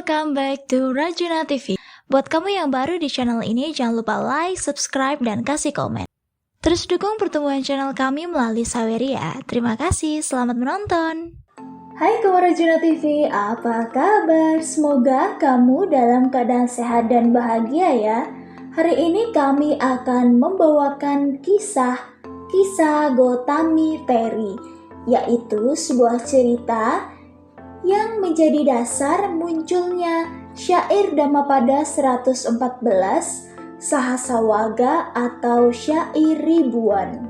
welcome back to Rajuna TV. Buat kamu yang baru di channel ini, jangan lupa like, subscribe, dan kasih komen. Terus dukung pertumbuhan channel kami melalui Saweria ya. Terima kasih, selamat menonton. Hai kawan Rajuna TV, apa kabar? Semoga kamu dalam keadaan sehat dan bahagia ya. Hari ini kami akan membawakan kisah Gotami Teri, yaitu sebuah cerita yang menjadi dasar munculnya syair Dhammapada 114 Sahasawaga atau syair ribuan.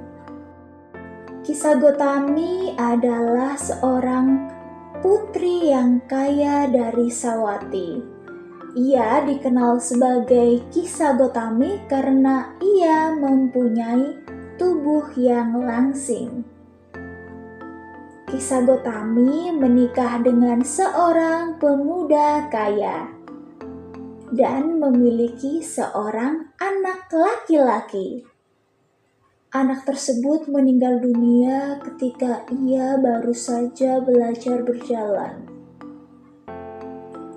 Kisah Gotami adalah seorang putri yang kaya dari Sawati. Ia dikenal sebagai Kisah Gotami karena ia mempunyai tubuh yang langsing. Kisah Gotami menikah dengan seorang pemuda kaya dan memiliki seorang anak laki-laki. Anak tersebut meninggal dunia ketika ia baru saja belajar berjalan.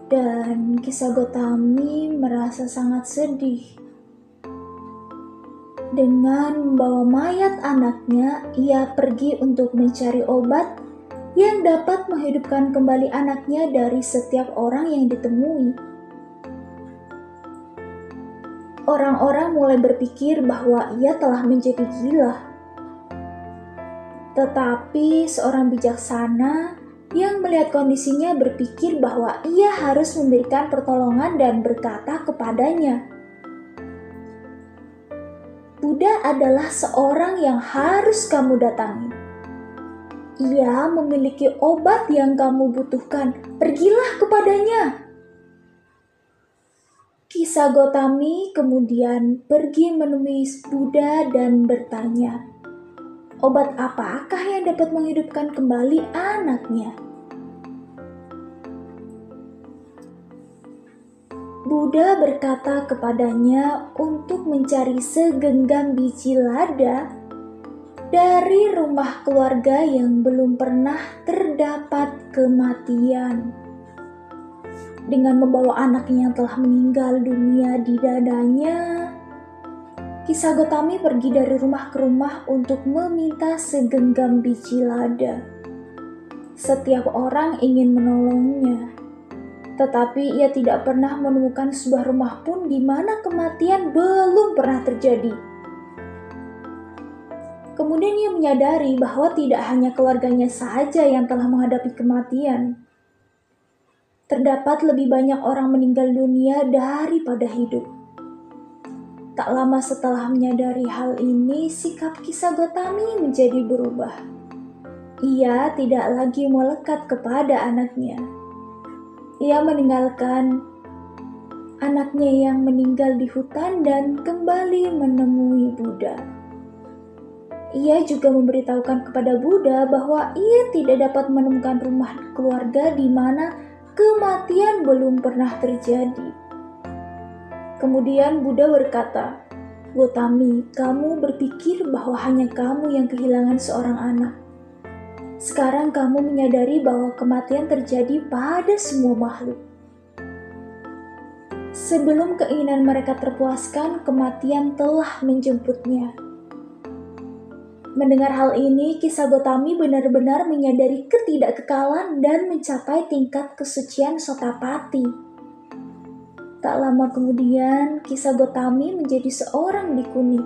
Dan Kisah Gotami merasa sangat sedih. Dengan membawa mayat anaknya, ia pergi untuk mencari obat yang dapat menghidupkan kembali anaknya dari setiap orang yang ditemui. Orang-orang mulai berpikir bahwa ia telah menjadi gila. Tetapi seorang bijaksana yang melihat kondisinya berpikir bahwa ia harus memberikan pertolongan dan berkata kepadanya, "Buddha adalah seorang yang harus kamu datangi. Ia memiliki obat yang kamu butuhkan. Pergilah kepadanya." Kisah Gotami kemudian pergi menemui Buddha dan bertanya, "Obat apakah yang dapat menghidupkan kembali anaknya?" Buddha berkata kepadanya untuk mencari segenggam biji lada dari rumah keluarga yang belum pernah terdapat kematian. Dengan membawa anaknya yang telah meninggal dunia di dadanya, Kisah Gotami pergi dari rumah ke rumah untuk meminta segenggam biji lada. Setiap orang ingin menolongnya, tetapi ia tidak pernah menemukan sebuah rumah pun di mana kematian belum pernah terjadi. Kemudian ia menyadari bahwa tidak hanya keluarganya saja yang telah menghadapi kematian. Terdapat lebih banyak orang meninggal dunia daripada hidup. Tak lama setelah menyadari hal ini, sikap Kisah Gotami menjadi berubah. Ia tidak lagi melekat kepada anaknya. Ia meninggalkan anaknya yang meninggal di hutan dan kembali menemui Buddha. Ia juga memberitahukan kepada Buddha bahwa ia tidak dapat menemukan rumah keluarga di mana kematian belum pernah terjadi. Kemudian Buddha berkata, "Gotami, kamu berpikir bahwa hanya kamu yang kehilangan seorang anak. Sekarang kamu menyadari bahwa kematian terjadi pada semua makhluk. Sebelum keinginan mereka terpuaskan, kematian telah menjemputnya." Mendengar hal ini, Kisah Gotami benar-benar menyadari ketidakkekalan dan mencapai tingkat kesucian Sotapati. Tak lama kemudian, Kisah Gotami menjadi seorang bhikkhuni.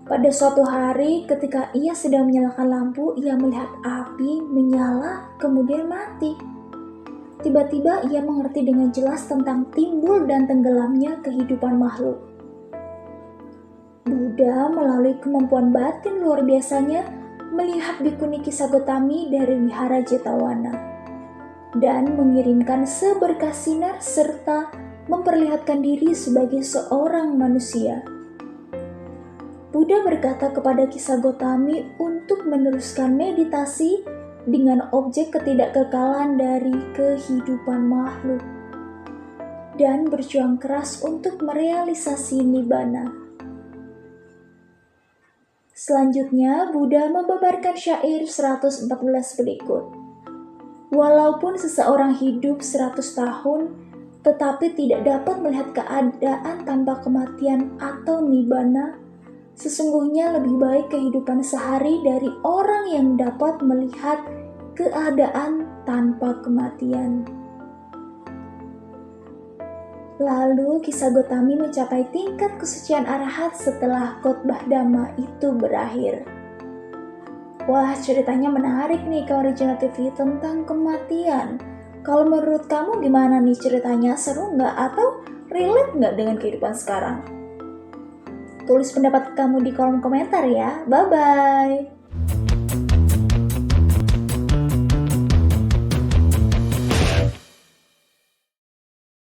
Pada suatu hari, ketika ia sedang menyalakan lampu, ia melihat api menyala kemudian mati. Tiba-tiba ia mengerti dengan jelas tentang timbul dan tenggelamnya kehidupan makhluk. Buddha melalui kemampuan batin luar biasanya melihat bhikkhuni Kisah Gotami dari Wihara Jetavana dan mengirimkan seberkas sinar serta memperlihatkan diri sebagai seorang manusia. Buddha berkata kepada Kisah Gotami untuk meneruskan meditasi dengan objek ketidakkekalan dari kehidupan makhluk dan berjuang keras untuk merealisasi nibbana. Selanjutnya, Buddha membabarkan syair 114 berikut. Walaupun seseorang hidup 100 tahun, tetapi tidak dapat melihat keadaan tanpa kematian atau nibbana, sesungguhnya lebih baik kehidupan sehari dari orang yang dapat melihat keadaan tanpa kematian. Lalu kisah Gotami mencapai tingkat kesucian arahat setelah khotbah Dhamma itu berakhir. Wah, ceritanya menarik nih ke Original TV tentang kematian. Kalau menurut kamu gimana nih ceritanya? Seru nggak atau relate nggak dengan kehidupan sekarang? Tulis pendapat kamu di kolom komentar ya. Bye-bye.